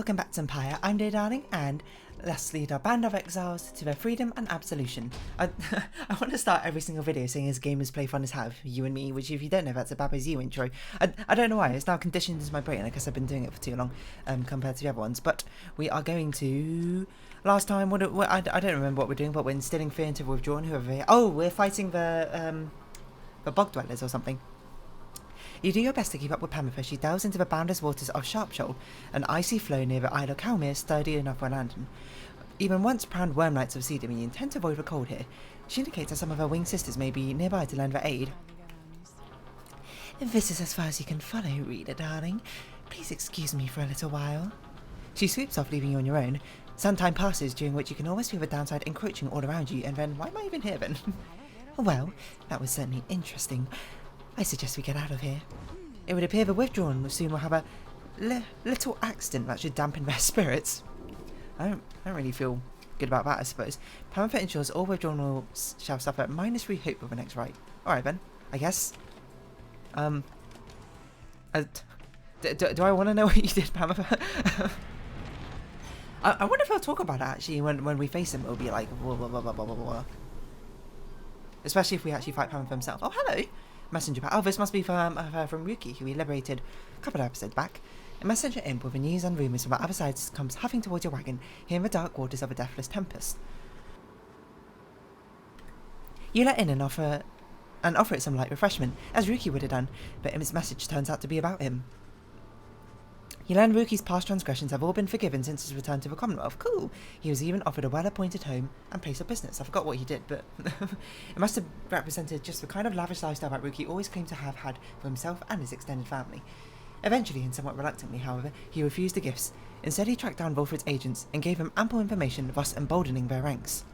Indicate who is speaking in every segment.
Speaker 1: welcome back to Pyre. I'm dear darling, and let's lead our band of exiles to their freedom and absolution. I want to start every single video saying as gamers play fun as have, you and me, which if you don't know, that's a Baba's You intro. I don't know why, it's now conditioned into my brain. I guess I've been doing it for too long compared to the other ones. But we are going to... Last time, I don't remember what we're doing, but we're instilling fear into the withdrawn, whoever... Oh, we're fighting the bog dwellers or something. You do your best to keep up with Pyre as she delves into the boundless waters of Sharpshoal, an icy flow near the Isle of Calmere, sturdy enough for landing. Even once proud worm knights of Cedar you intend to avoid the cold here. She indicates that some of her winged sisters may be nearby to lend their aid. This is as far as you can follow, reader darling. Please excuse me for a little while. She swoops off, leaving you on your own. Some time passes, during which you can almost feel the downside encroaching all around you, and then, why am I even here then? Well, that was certainly interesting. I suggest we get out of here. It would appear the withdrawn soon will have a little accident that should dampen their spirits. I don't really feel good about that, I suppose. Pyre ensures all withdrawn shall suffer -3 hope of the next right. Alright then, I guess. Do I want to know what you did, Pyre? I wonder if I'll talk about it actually when we face him. It'll be like blah, blah, blah, blah, blah, blah. Especially if we actually fight Pyre himself. Oh, hello! Messenger pack. Oh, this must be from Ruki, who we liberated a couple of episodes back. A messenger imp with the news and rumours from the other side comes huffing towards your wagon, here in the dark waters of a deathless tempest. You let in and offer it some light refreshment, as Ruki would have done, but his message turns out to be about him. You learn Ruki's past transgressions have all been forgiven since his return to the Commonwealth. Cool. He was even offered a well-appointed home and place of business. I forgot what he did, but it must have represented just the kind of lavish lifestyle that Ruki always claimed to have had for himself and his extended family. Eventually, and somewhat reluctantly, however, he refused the gifts. Instead, he tracked down Volfred's agents and gave them ample information, thus emboldening their ranks.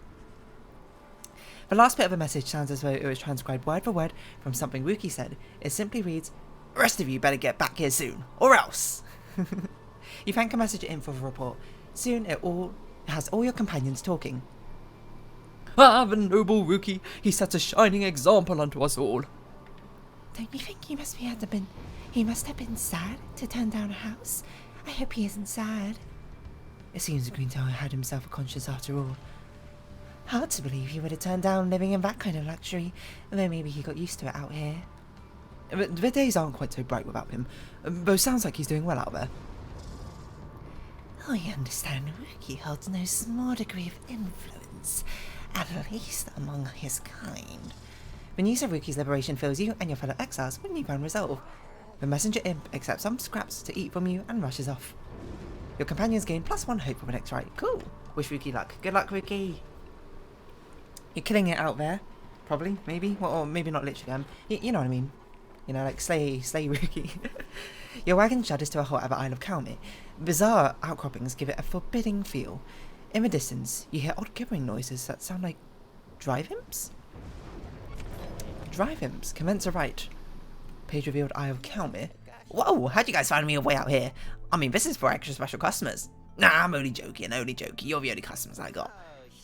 Speaker 1: The last bit of the message sounds as though it was transcribed word for word from something Ruki said. It simply reads, "The rest of you better get back here soon, or else!" You thank a messenger in for the report. Soon it has all your companions talking.
Speaker 2: Ah, the noble Ruki! He sets a shining example unto us all.
Speaker 3: Don't you think he must have been sad to turn down a house? I hope he isn't sad.
Speaker 1: It seems the Green Tower had himself a conscience after all. Hard to believe he would have turned down living in that kind of luxury, though maybe he got used to it out here. The days aren't quite so bright without him, though sounds like he's doing well out there.
Speaker 3: I understand Ruki holds no small degree of influence, at least among his kind.
Speaker 1: The news of Ruki's liberation fills you and your fellow exiles with newfound resolve. The messenger imp accepts some scraps to eat from you and rushes off. Your companions gain +1 hope for the next right. Cool. Wish Ruki luck. Good luck, Ruki. You're killing it out there. Probably, maybe. Well, or maybe not literally. You know what I mean. You know, like slay Ruki. Your wagon shudders to a halt at the Isle of Calmere. Bizarre outcroppings give it a forbidding feel. In the distance, you hear odd gibbering noises that sound like drive imps? Drive imps. Commence a right. Page revealed Isle of Calmere. Whoa, how'd you guys find me a way out here? I mean, this is for extra special customers. Nah, I'm only joking. You're the only customers I got.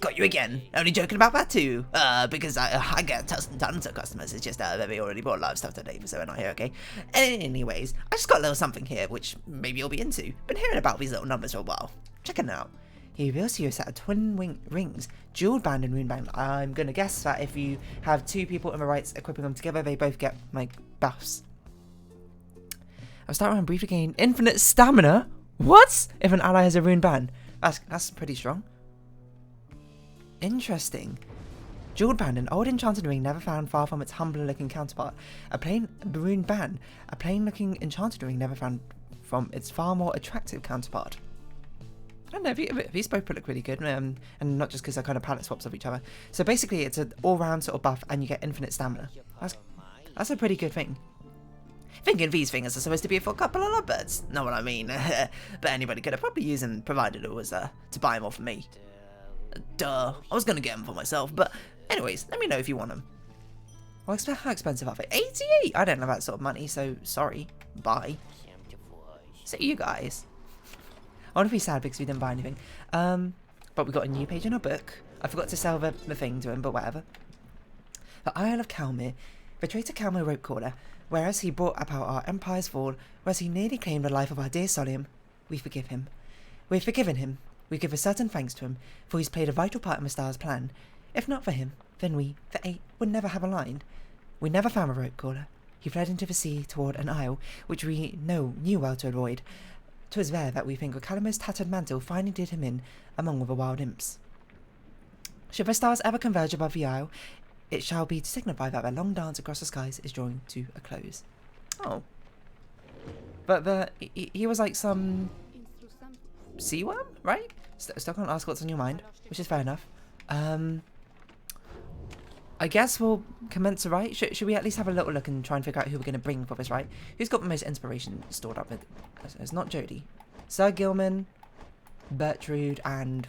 Speaker 1: Got you again. Only joking about that too. Because I get tons of customers. It's just that they already bought a lot of stuff today, so they're not here, okay? Anyways, I just got a little something here, which maybe you'll be into. Been hearing about these little numbers for a while. Check it out. He reveals to you a set of twin rings, jeweled band and rune band. I'm gonna guess that if you have two people in the rites equipping them together, they both get, like, buffs. I'll start around briefly gain infinite stamina. What? If an ally has a rune band. That's pretty strong. Interesting. Jeweled band, an old enchanted ring never found far from its humbler looking counterpart. A plain rune band, a plain looking enchanted ring never found from its far more attractive counterpart. I don't know, these both look really good, and not just because they're kind of palette swaps of each other. So basically it's an all-round sort of buff and you get infinite stamina. That's a pretty good thing. Thinking these things are supposed to be for a couple of lovebirds. Know what I mean? But anybody could have probably used them, provided it was to buy them off of me. Duh, I was gonna get them for myself, but anyways, let me know if you want them. Well, how expensive are they? 88! I don't have that sort of money, so sorry. Bye. See you guys. I want to be sad because we didn't buy anything. But we got a new page in our book. I forgot to sell the thing to him, but whatever. The Isle of Calmere. The traitor Calmere rope caller. Whereas he brought about our empire's fall, whereas he nearly claimed the life of our dear Solium, we forgive him. We've forgiven him. We give a certain thanks to him, for he's played a vital part in the star's plan. If not for him, then we, the 8, would never have aligned. We never found a rope caller. He fled into the sea toward an isle, which we knew well to avoid. 'Twas there that we think Calamo's tattered mantle finally did him in among the wild imps. Should the stars ever converge above the isle, it shall be to signify that their long dance across the skies is drawing to a close. Oh. But he was like some sea worm, right? Still can't ask what's on your mind, which is fair enough. I guess we'll commence the rite. Should we at least have a little look and try and figure out who we're going to bring for this rite? Who's got the most inspiration stored up with? It's not Jodie. Sir Gilman, Bertrude, and...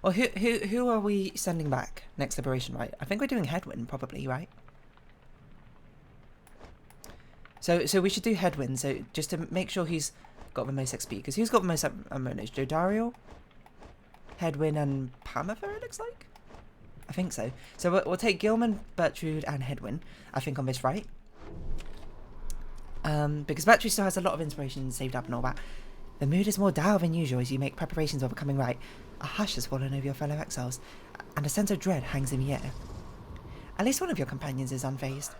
Speaker 1: Well, who are we sending back next liberation rite? I think we're doing Headwind, probably, right? So we should do Headwind, so just to make sure he's got the most XP. Because who's got the most Amonos? Jodario? Headwind and Pamafer, it looks like? I think so. So we'll take Gilman, Bertrude, and Headwind, I think, on this rite. Because Bertrude still has a lot of inspiration saved up and all that. The mood is more dour than usual as you make preparations for becoming right. A hush has fallen over your fellow exiles, and a sense of dread hangs in the air. At least one of your companions is unfazed.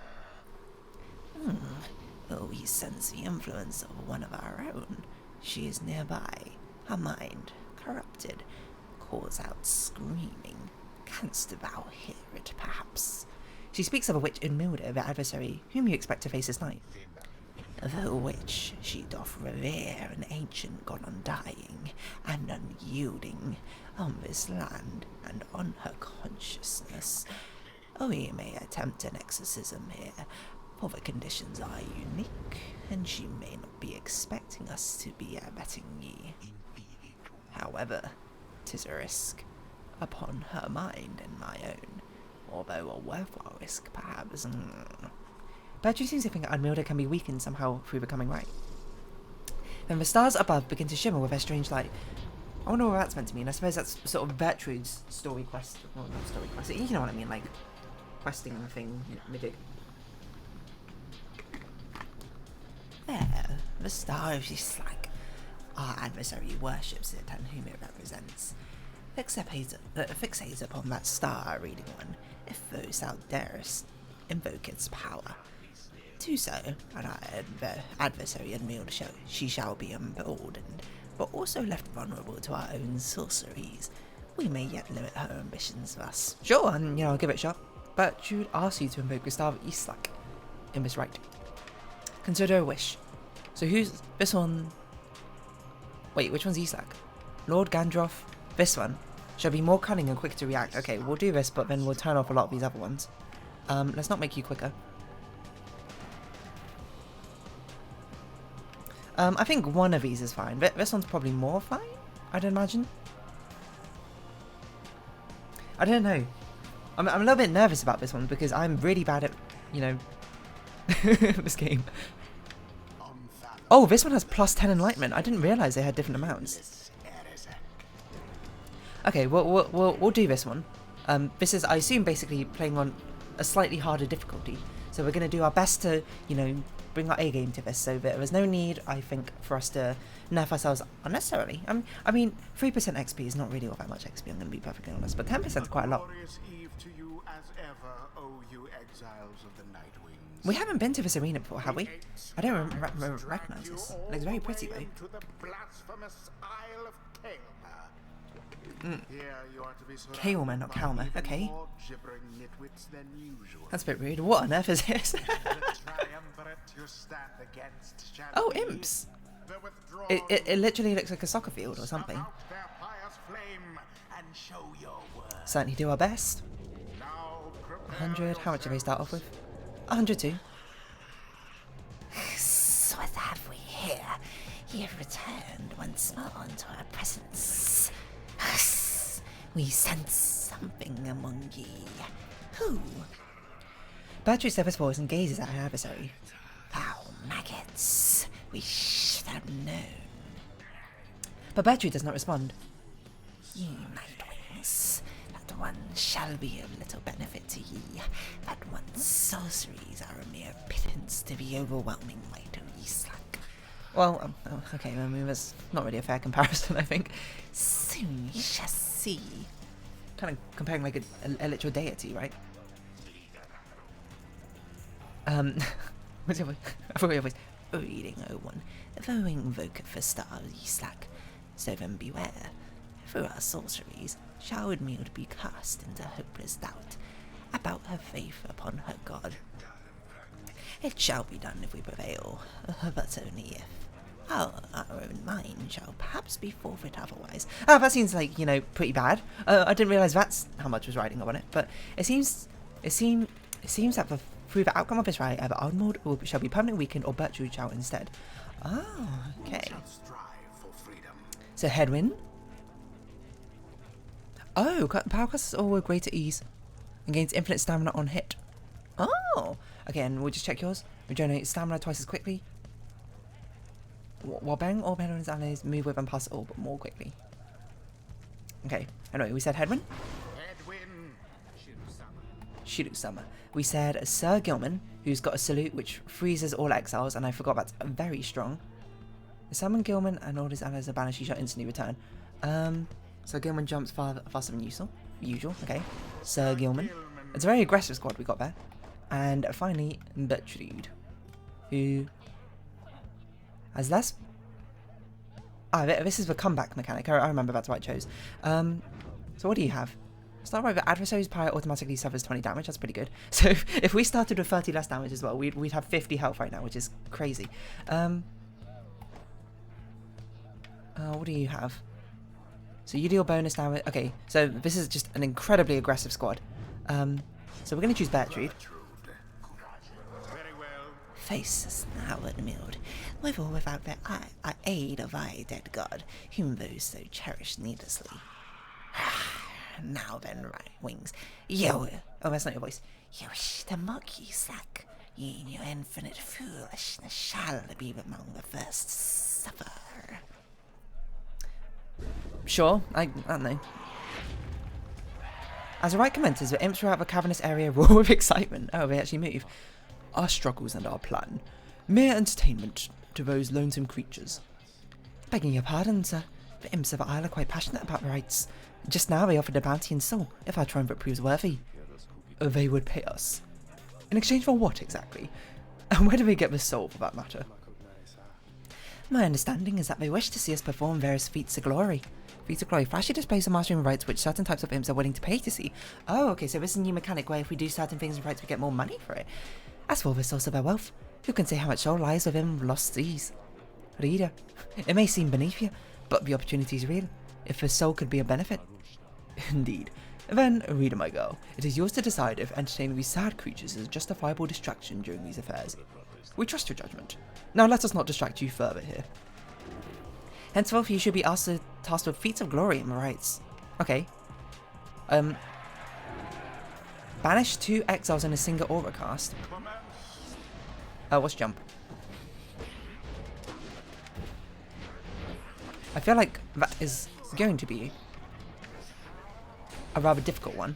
Speaker 3: We sense the influence of one of our own. She is nearby, her mind corrupted, calls out screaming. Canst thou hear it, perhaps?
Speaker 1: She speaks of a witch Unmilda, the adversary, whom you expect to face this night.
Speaker 3: The which she doth revere, an ancient god undying and unyielding, on this land and on her consciousness. We may attempt an exorcism here, for the conditions are unique, and she may not be expecting us to be abetting ye. However, 'tis a risk upon her mind and my own, although a worthwhile risk, perhaps.
Speaker 1: Bertrude seems to think Unmilda can be weakened somehow through becoming right. Then the stars above begin to shimmer with their strange light. I wonder what that's meant to mean. I suppose that's sort of Bertrude's story quest. Well, not story quest. You know what I mean, like questing and thing. Mythic.
Speaker 3: There, the star of Islak, our adversary worships it and whom it represents. Fixate upon that star, reading one, if thou darest invoke its power. Do so, and our adversary Unmilda she shall be emboldened, but also left vulnerable to our own sorceries. We may yet limit her ambitions thus.
Speaker 1: Sure, and I'll give it a shot. Bertrude asks you to invoke the Star of Islak in this rite. Consider a wish. So who's this one? Wait, which one's Islak? Lord Gandroff. This one. Shall be more cunning and quick to react. Okay, we'll do this, but then we'll turn off a lot of these other ones. Let's not make you quicker. I think one of these is fine. This one's probably more fine, I'd imagine. I don't know. I'm a little bit nervous about this one because I'm really bad at, this game. Oh, this one has plus 10 enlightenment. I didn't realise they had different amounts. Okay, we'll do this one. This is, I assume, basically playing on a slightly harder difficulty. So we're going to do our best to, bring our A game to this. So there's no need, I think, for us to nerf ourselves unnecessarily. I mean, 3% XP is not really all that much XP, I'm going to be perfectly honest. But 10% is quite a lot.
Speaker 4: To you as ever, O you exiles of the Night Wings.
Speaker 1: We haven't been to this arena before, have we? I don't recognise this. It looks very pretty, though.
Speaker 4: To the blasphemous Isle of Kalma. Here you are to be
Speaker 1: Kalma, not Kalma. Okay.
Speaker 4: more gibbering nitwits than usual.
Speaker 1: That's a bit rude. What on earth is this?
Speaker 4: The triumvirate you stand against shall
Speaker 1: Oh,
Speaker 4: be
Speaker 1: imps!
Speaker 4: the withdrawal
Speaker 1: It literally looks like a soccer field or something.
Speaker 4: out their pious flame and show your worth.
Speaker 1: Certainly do our best.
Speaker 4: Now
Speaker 1: 100. How much do they start off with? 102.
Speaker 3: So what have we here? Ye have returned once more into our presence. We sense something among ye. Who?
Speaker 1: Bertrude steps forward and gazes at her adversary.
Speaker 3: Foul maggots. We should have known.
Speaker 1: But Bertrude does not respond.
Speaker 3: Ye Nightwings, that one shall be of little benefit to ye. That one's sorceries are a mere pittance to the overwhelming might of Islak.
Speaker 1: Well, okay, I mean, that's not really a fair comparison, I think.
Speaker 3: Soon you shall see.
Speaker 1: Kind of comparing like a literal deity, right? What's your voice? I forgot your voice.
Speaker 3: Reading 01. Though invoke for stars ye slack, so then beware. For our sorceries shall Udmild be cast into hopeless doubt about her faith upon her god. It shall be done if we prevail, but only if. Our own mind shall perhaps be forfeit otherwise.
Speaker 1: Oh, that seems like, you know, pretty bad. I didn't realise that's how much was riding on it, but it seems that through the outcome of this rally, either Ardmord shall be permanently weakened or Bertrude shall instead. Oh, okay. So headwind. Oh, power costs all with greater ease and gains infinite stamina on hit. Oh, again, we'll just check yours. Regenerate stamina twice as quickly. While bearing all Bedouin's allies move with and pass all, but more quickly. Okay, anyway, we said headwind.
Speaker 4: Headwind.
Speaker 1: Shiru Summer. We said Sir Gilman, who's got a salute which freezes all exiles, and I forgot that's very strong. Summon Gilman and all his allies are banished, he shall instantly return. So Gilman jumps faster than usual. Okay. Sir Gilman. It's a very aggressive squad we got there. And finally, Bertrude, who has less. This is the comeback mechanic. I remember that's what I chose. So what do you have? Start by the adversary's Pyre automatically suffers 20 damage. That's pretty good. So if we started with 30 less damage as well, we'd have 50 health right now, which is crazy. What do you have? So you deal bonus damage. Okay, so this is just an incredibly aggressive squad. So we're going to choose Bertrude.
Speaker 4: Very well.
Speaker 3: Face us now, Udmild, with or without the aid of thy dead god, whom those so cherish needlessly. Now then, right wings, you.
Speaker 1: Oh, that's not your voice.
Speaker 3: You wish to mock ye, slack. Ye in your infinite foolishness shall be among the first to suffer.
Speaker 1: Sure, I don't know. As the rite commences, the imps throughout the cavernous area roar with excitement. Oh, they actually move. Our struggles and our plan. Mere entertainment to those lonesome creatures. Begging your pardon, sir. The imps of the Isle are quite passionate about the rites. Just now they offered a bounty in soul, if our triumvirate proves worthy. They would pay us. In exchange for what, exactly? And where do we get the soul, for that matter?
Speaker 3: My understanding is that they wish to see us perform various feats of glory. Feats of glory flashy displays of mastering rites which certain types of imps are willing to pay to see.
Speaker 1: Oh, okay, so this is a new mechanic where if we do certain things in rites, we get more money for it.
Speaker 3: As for the source of their wealth, who can say how much soul lies within lost seas? Reader, it may seem beneath you, but the opportunity is real, if the soul could be a benefit.
Speaker 1: Indeed. Then, reader my girl, it is yours to decide if entertaining these sad creatures is a justifiable distraction during these affairs. We trust your judgment. Now let us not distract you further here.
Speaker 3: Henceforth, you should be tasked with feats of glory in the rites.
Speaker 1: Okay. Banish 2 exiles in a single aura cast. What's jump? I feel like that is going to be a rather difficult one.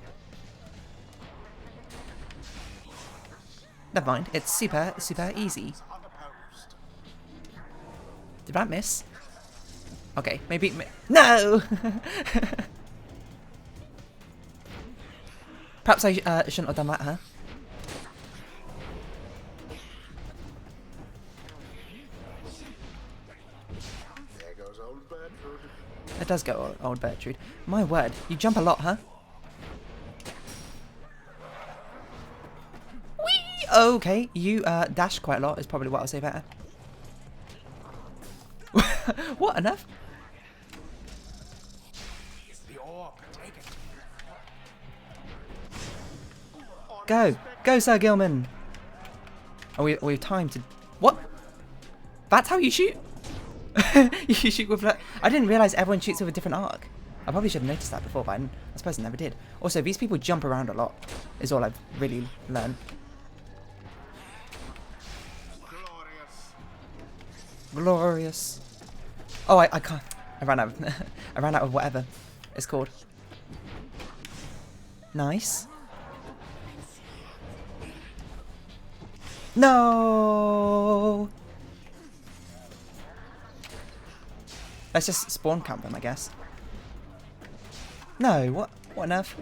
Speaker 1: Never mind, it's super easy. Did that miss? Okay, maybe. No! Perhaps I shouldn't have done that, huh?
Speaker 4: There goes old Bertrude.
Speaker 1: It does go old Bertrude. My word, you jump a lot, huh? Whee! Okay, you dash quite a lot is probably what I'll say better. What, enough?
Speaker 4: The orb. Take it.
Speaker 1: Go, Sir Gilman. Oh, we have time to. What? That's how you shoot? You shoot with. I didn't realize everyone shoots with a different arc. I probably should have noticed that before, but I suppose I never did. Also, these people jump around a lot. Is all I've really learned. Glorious. Oh, I can't. I ran out. I ran out of whatever it's called. Nice. No. Let's just spawn camp them, I guess. No, what on earth?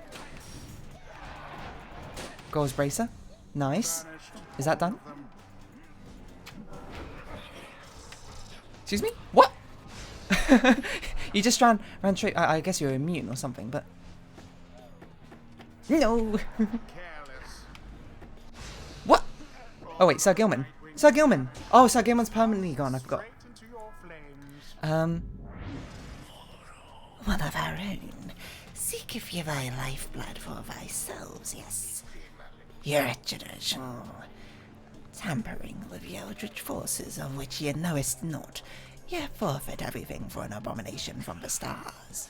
Speaker 1: Gauze bracer. Nice. Is that done? Excuse me? What? You just ran straight. I guess you're immune or something, but no. What? Oh wait, Sir Gilman. Sir Gilman. Oh, Sir Gilman's permanently gone. I forgot.
Speaker 3: One of our own. Seek if ye thy lifeblood for thyself, yes. Your generation. Tampering with the eldritch forces of which ye knowest not, ye forfeit everything for an abomination from the stars.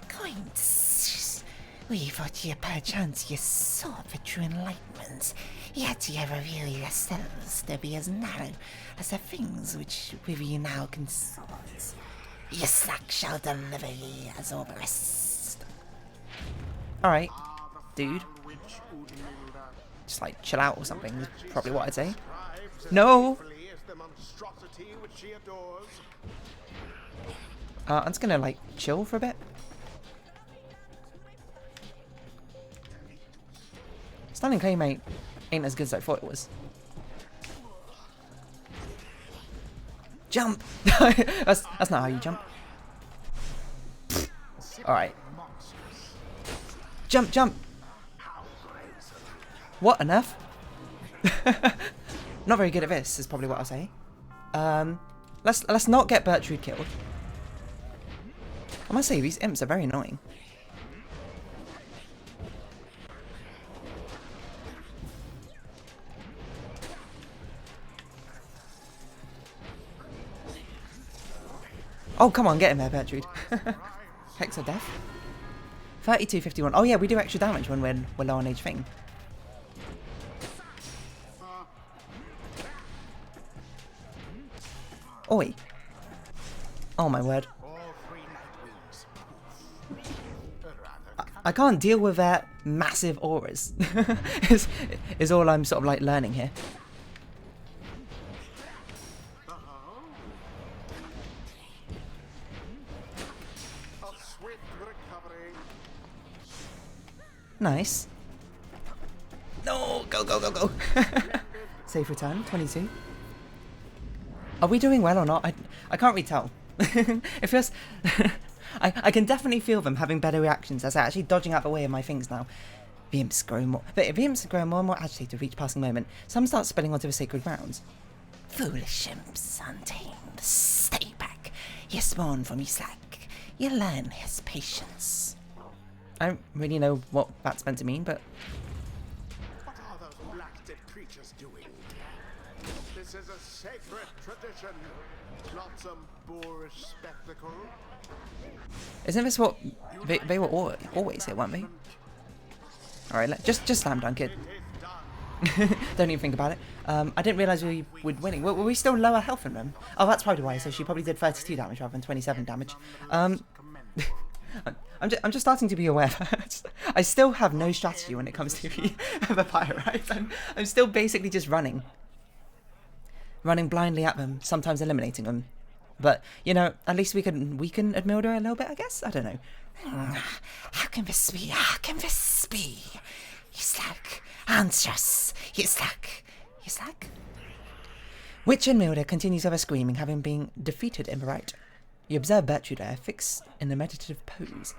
Speaker 3: Coins, we thought ye perchance ye sought for true enlightenment, yet ye reveal yourselves to be as narrow as the things which with ye now consort. Ye slack shall deliver ye as all the rest.
Speaker 1: Alright, dude. Just like chill out or something is probably what I'd say. No! I'm just gonna like chill for a bit. Stunning Claymate ain't as good as I thought it was. Jump! that's not how you jump. Alright. Jump, jump! What on earth? Not very good at this is probably what I'll say. Let's not get Bertrude killed. I must say these imps are very annoying. Oh, come on, get in there, Bertrude. Hex of death. 3251. Oh yeah, we do extra damage when we're low on age thing. Oi. Oh my word. I can't deal with their massive auras. is all I'm sort of like learning here. Nice. No, go, go, go, go. Safe return, 22. Are we doing well or not? I can't really tell. It feels... I can definitely feel them having better reactions as they're actually dodging out the way of my things now. The imps grow more... The imps grow more and more agitated with each passing moment. Some start spilling onto the sacred grounds.
Speaker 3: Foolish imps, untamed, stay back. Ye spawn from ye slack. Ye learn his patience.
Speaker 1: I don't really know what that's meant to mean, but...
Speaker 4: What are those black-dead creatures doing? This is a sacred tradition, not some boorish spectacle.
Speaker 1: Isn't this what... They were always here, weren't they? Alright, just slam dunk it. Don't even think about it. I didn't realise we were winning. Were we still lower health than them? Oh, that's probably why. So she probably did 32 damage rather than 27 damage. I'm just starting to be aware that I still have no strategy when it comes to the Pyre, right? I'm still basically just running blindly at them, sometimes eliminating them. But you know, at least we can weaken Admilda a little bit, I guess. I don't know.
Speaker 3: How can this be? How can this be? You slack. Answer us. You slack. You slack.
Speaker 1: Witch Admilda continues with her screaming, having been defeated in the right. You observe Bertrude there, fixed in a meditative pose.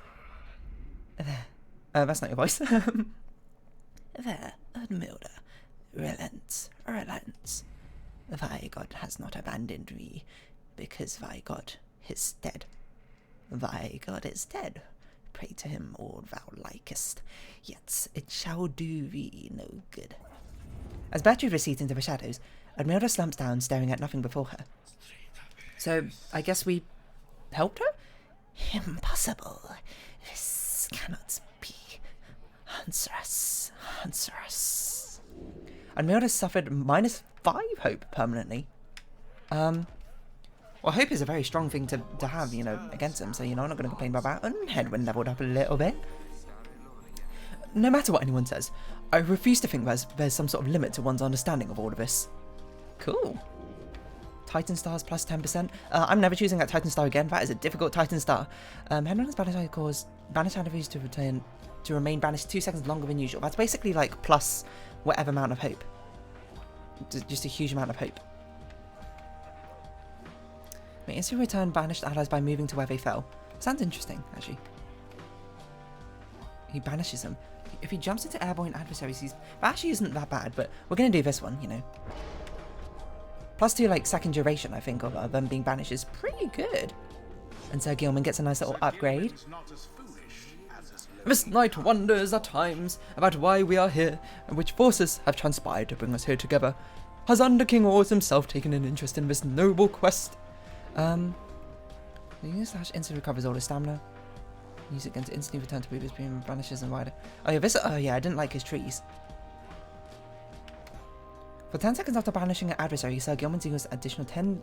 Speaker 1: There. That's not your voice.
Speaker 3: There, Admilda. Relents. Relents. Thy God has not abandoned me, because thy God is dead. Thy God is dead. Pray to him all thou likest, yet it shall do thee no good.
Speaker 1: As Bertrude recedes into the shadows, Admilda slumps down, staring at nothing before her. So, I guess we helped her?
Speaker 3: Impossible. This cannot be. Answer us. Answer us.
Speaker 1: Admilda suffered -5 hope permanently. Well, hope is a very strong thing to have, you know, against him, so, you know, I'm not going to complain about that. And Headwind leveled up a little bit. No matter what anyone says, I refuse to think there's some sort of limit to one's understanding of all of this. Cool. Titan stars plus 10%. I'm never choosing that Titan star again. That is a difficult Titan star. Headman has banished cause banished enemies to remain banished 2 seconds longer than usual. That's basically like plus whatever amount of hope. Just a huge amount of hope. May instantly return banished allies by moving to where they fell. Sounds interesting, actually. He banishes them. If he jumps into airborne adversaries, that actually isn't that bad, but we're going to do this one, you know. +2, like, second duration, I think, of them being banished is pretty good. And Sir Gilman gets a nice little upgrade.
Speaker 2: This night wonders at times about why we are here and which forces have transpired to bring us here together. Has Under King Ors himself taken an interest in this noble quest? Use slash instantly recovers all his stamina. Use it again to instantly return to previous beam, banishes and wider. Oh yeah, this. Oh yeah, I didn't like his trees. For 10 seconds after banishing an adversary, Sir Gilman deals additional 10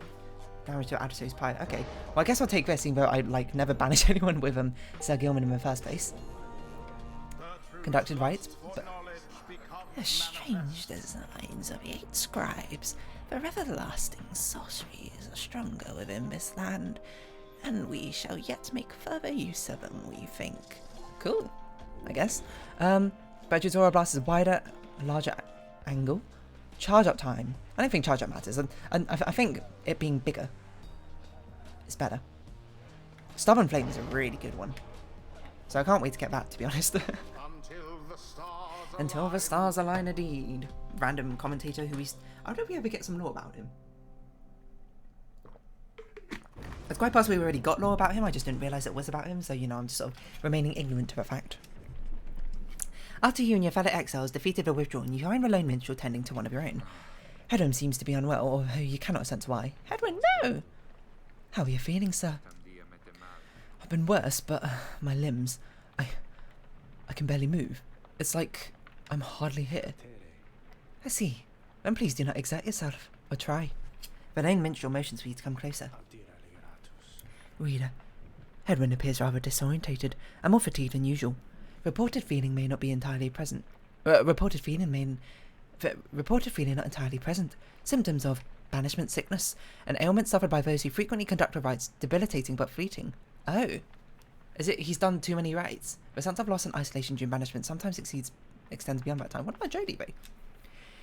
Speaker 2: damage to adversary's Pyre. Okay, well I guess I'll take this, even though I like never banish anyone with Sir Gilman in the first place. Conducted rites.
Speaker 3: The strange designs of 8 scribes. The everlasting sorceries are stronger within this land, and we shall yet make further use of them, we think.
Speaker 1: Cool, I guess. Tutorial Blast is wider, larger angle. Charge up time. I don't think charge up matters, and I think it being bigger is better. Stubborn Flame is a really good one, so I can't wait to get that, to be honest. Until the stars align indeed. Random commentator who he's... I wonder if we ever get some lore about him. It's quite possible we already got lore about him, I just didn't realise it was about him, so, you know, I'm just sort of remaining ignorant to the fact. After you and your fellow exiles defeated the Withdrawn, you find the lone minstrel tending to one of your own. Hedwin seems to be unwell, although you cannot sense why. Hedwin, no! How are you feeling, sir? I've been worse, but my limbs... I can barely move. It's like I'm hardly here. I see. Then please do not exert yourself, or try. The lone minstrel motions for you to come closer. Reader, Hedwin appears rather disorientated and more fatigued than usual. Reported feeling may not be entirely present. Reported feeling not entirely present. Symptoms of banishment sickness, an ailment suffered by those who frequently conduct the rites, debilitating but fleeting. Oh. Is it he's done too many rites? The sense of loss and isolation during banishment sometimes extends beyond that time. What about Jodie, babe?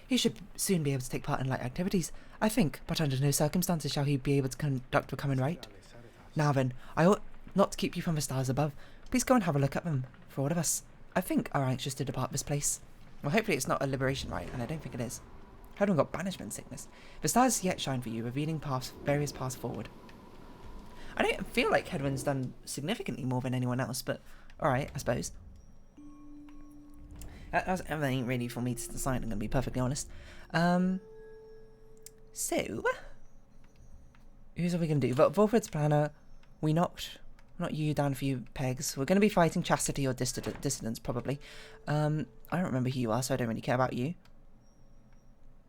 Speaker 1: He should soon be able to take part in light activities, I think, but under no circumstances shall he be able to conduct the common rite. Now then, I ought not to keep you from the stars above. Please go and have a look at them, for all of us. I think are anxious to depart this place. Well, hopefully it's not a liberation rite, and I don't think it is. Hedwin got banishment sickness. The stars yet shine for you, revealing various paths forward. I don't feel like Hedwin's done significantly more than anyone else, but alright, I suppose. That's everything really for me to decide, I'm going to be perfectly honest. So, who's are we going to do? Volfred's planner, we knocked not you down a few pegs. We're going to be fighting Chastity or Dissidents, probably. I don't remember who you are, so I don't really care about you.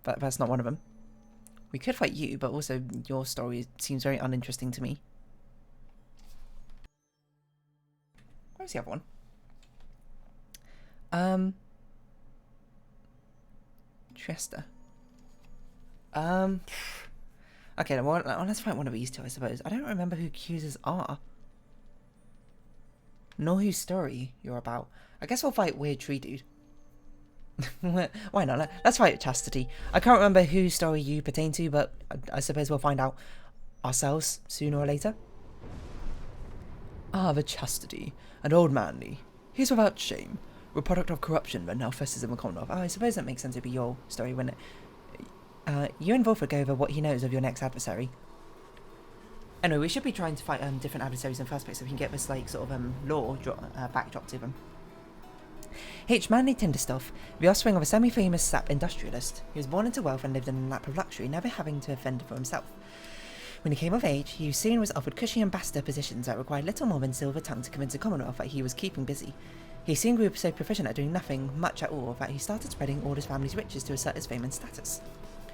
Speaker 1: That's not one of them. We could fight you, but also your story seems very uninteresting to me. Where's the other one? Chester. Okay, well, let's fight one of these two, I suppose. I don't remember who accusers are. Nor whose story you're about. I guess we'll fight Weird Tree Dude. Why not? Let's fight Chastity. I can't remember whose story you pertain to, but I suppose we'll find out ourselves sooner or later. Ah, the Chastity. An old manly. He's without shame. A product of corruption that now festers in the Commonwealth. Oh, I suppose that makes sense to be your story, wouldn't it? You and Volfred go over what he knows of your next adversary. Anyway, we should be trying to fight different adversaries in the first place so we can get this like sort of lore backdrop to them. H. Manly Tinderstuff, the offspring of a semi-famous sap industrialist. He was born into wealth and lived in a lap of luxury, never having to fend for himself. When he came of age, he soon was offered cushy ambassador positions that required little more than silver tongue to convince the Commonwealth that he was keeping busy. He soon grew so proficient at doing nothing much at all that he started spreading all his family's riches to assert his fame and status.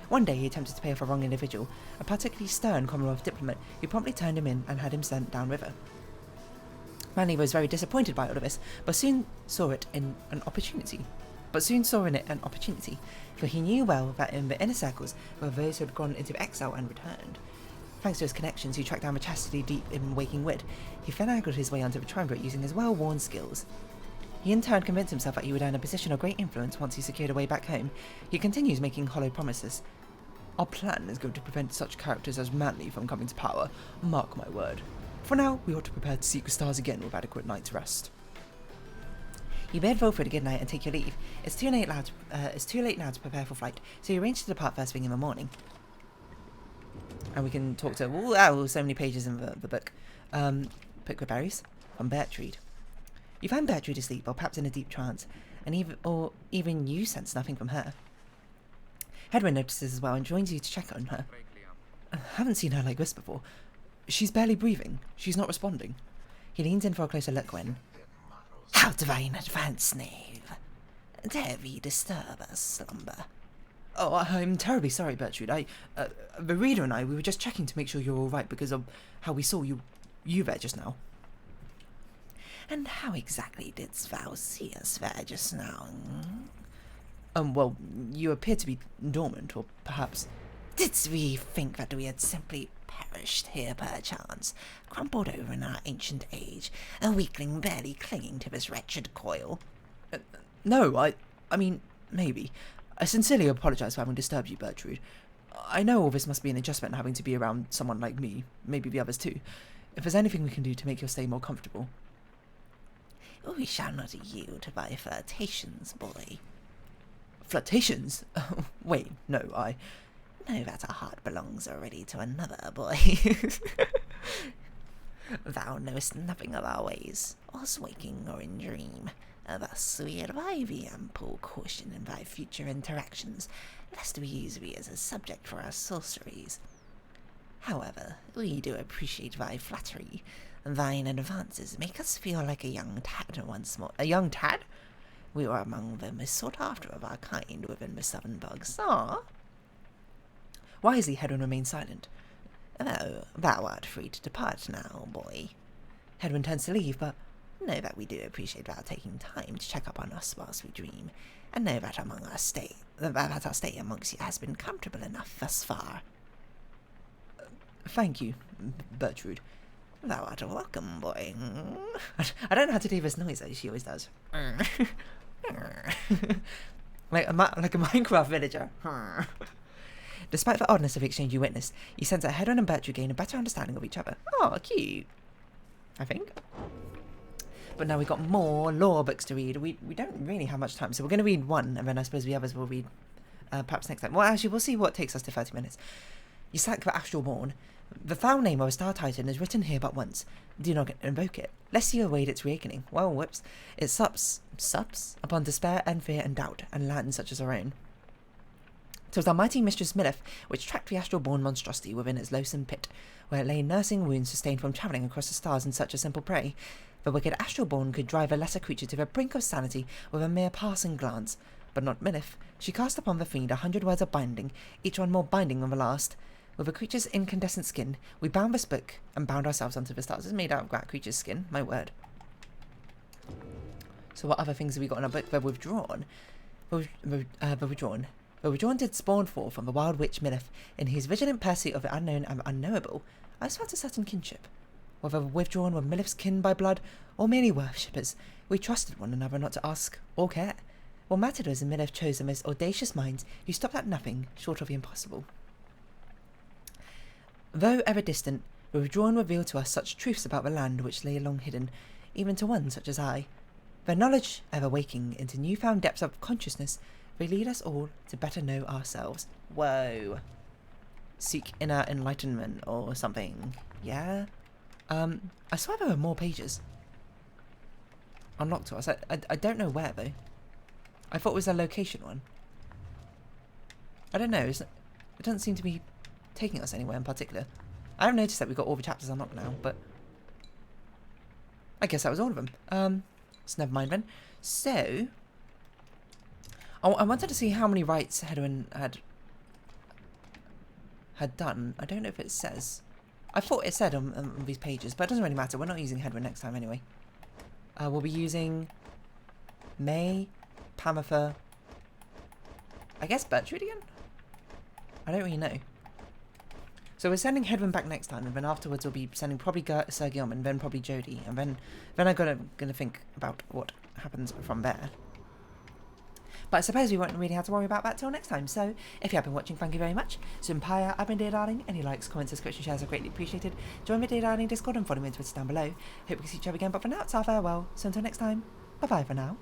Speaker 1: One day he attempted to pay off a wrong individual, a particularly stern Commonwealth diplomat who promptly turned him in and had him sent downriver. Manly was very disappointed by all of this, but soon saw in it an opportunity, for he knew well that in the inner circles were those who had gone into exile and returned.
Speaker 2: Thanks to his connections, he tracked down the chastity deep in Waking Wood. He finagled his way onto the triumvirate using his well-worn skills. He in turn convinced himself that he would earn a position of great influence once he secured a way back home. He continues making hollow promises. Our plan is going to prevent such characters as Manly from coming to power, mark my word. For now, we ought to prepare to seek the stars again with adequate night's rest. You bid Wilfred a good night and take your leave. It's too late now to prepare for flight, so you arrange to depart first thing in the morning. And we can talk to... Wow, so many pages in the book. Pick the berries from Bertrude. You find Bertrude asleep, or perhaps in a deep trance, and even you sense nothing from her. Hedwyn notices as well and joins you to check on her. I haven't seen her like this before. She's barely breathing. She's not responding. He leans in for a closer look when...
Speaker 3: How divine advance, knave. Dare we disturb our slumber?
Speaker 2: Oh, I'm terribly sorry, Bertrude. The reader and I, we were just checking to make sure you're all right because of how we saw you there just now.
Speaker 3: And how exactly didst thou see us there just now?
Speaker 2: Well, you appear to be dormant, or perhaps...
Speaker 3: Didst we think that we had simply perished here perchance, crumpled over in our ancient age, a weakling barely clinging to this wretched coil?
Speaker 2: No, I mean, maybe. I sincerely apologise for having disturbed you, Bertrude. I know all this must be an adjustment having to be around someone like me, maybe the others too. If there's anything we can do to make your stay more comfortable...
Speaker 3: We shall not yield to thy flirtations, boy.
Speaker 2: Flirtations? Wait, no,
Speaker 3: Know that our heart belongs already to another, boy. Thou knowest nothing of our ways, us waking or in dream. Thus we advise thee ample caution in thy future interactions, lest we use thee as a subject for our sorceries. However, we do appreciate thy flattery. Thine advances make us feel like a young tad once more. A young tad? We were among the most sought after of our kind within the southern bogs. Ah.
Speaker 2: Wisely, Hedwyn remains silent.
Speaker 3: Oh, thou art free to depart now, boy.
Speaker 2: Hedwyn turns to leave, but...
Speaker 3: Know that we do appreciate thou taking time to check up on us whilst we dream, and know that our stay amongst you has been comfortable enough thus far.
Speaker 2: Thank you, Bertrude.
Speaker 3: Thou art welcome, boy.
Speaker 2: I don't know how to do this noise, though. She always does. like a Minecraft villager. Despite the oddness of the exchange you witnessed, you sense that Hedwyn and Bertrude gain a better understanding of each other. Oh, cute. I think. But now we've got more lore books to read. We don't really have much time, so we're going to read one, and then I suppose the others we'll read perhaps next time. Well, actually, we'll see what takes us to 30 minutes. You slack the astral morn. The foul name of a star titan is written here but once. Do not invoke it, lest you await its reawakening. Well, whoops. It sups upon despair and fear and doubt, and lands such as our own. 'Twas our mighty mistress Milith which tracked the astral-born monstrosity within its loathsome pit, where it lay nursing wounds sustained from travelling across the stars in search of simple prey. The wicked astral-born could drive a lesser creature to the brink of sanity with a mere passing glance, but not Milith. She cast upon the fiend 100 words of binding, each one more binding than the last. With the creature's incandescent skin, we bound this book and bound ourselves onto the stars. It's made out of that creature's skin, my word. So what other things have we got in our book? The Withdrawn. The Withdrawn did spawn forth from the wild witch Milith in his vigilant pursuit of the unknown and unknowable. I felt a certain kinship. Whether Withdrawn were Milith's kin by blood, or merely worshippers, we trusted one another not to ask or care. What mattered was that Milith chose the most audacious minds who stopped at nothing short of the impossible. Though ever distant, the Withdrawn revealed to us such truths about the land which lay long hidden, even to one such as I. Their knowledge, ever waking into newfound depths of consciousness, they lead us all to better know ourselves. Whoa. Seek inner enlightenment or something. Yeah? I swear there were more pages unlocked to us. I don't know where, though. I thought it was a location one. I don't know. It doesn't seem to be taking us anywhere in particular. I haven't noticed that we've got all the chapters unlocked now, but I guess that was all of them. So never mind then. So I wanted to see how many rites Hedwyn had done. I don't know if it says. I thought it said on these pages, but it doesn't really matter. We're not using Hedwyn next time anyway. We'll be using May, Pamitha, I guess Bertrude again? I don't really know. So we're sending Hedwyn back next time, and then afterwards we'll be sending probably Sir Gilman, then probably Jodie, and then I'm gonna think about what happens from there. But I suppose we won't really have to worry about that till next time. So if you have been watching, thank you very much. So in Pyre, I've been Dear Darling. Any likes, comments, subscription, shares are greatly appreciated. Join me Dear Darling Discord and follow me on Twitter down below. Hope we can see each other again, but for now it's our farewell. So until next time, bye bye for now.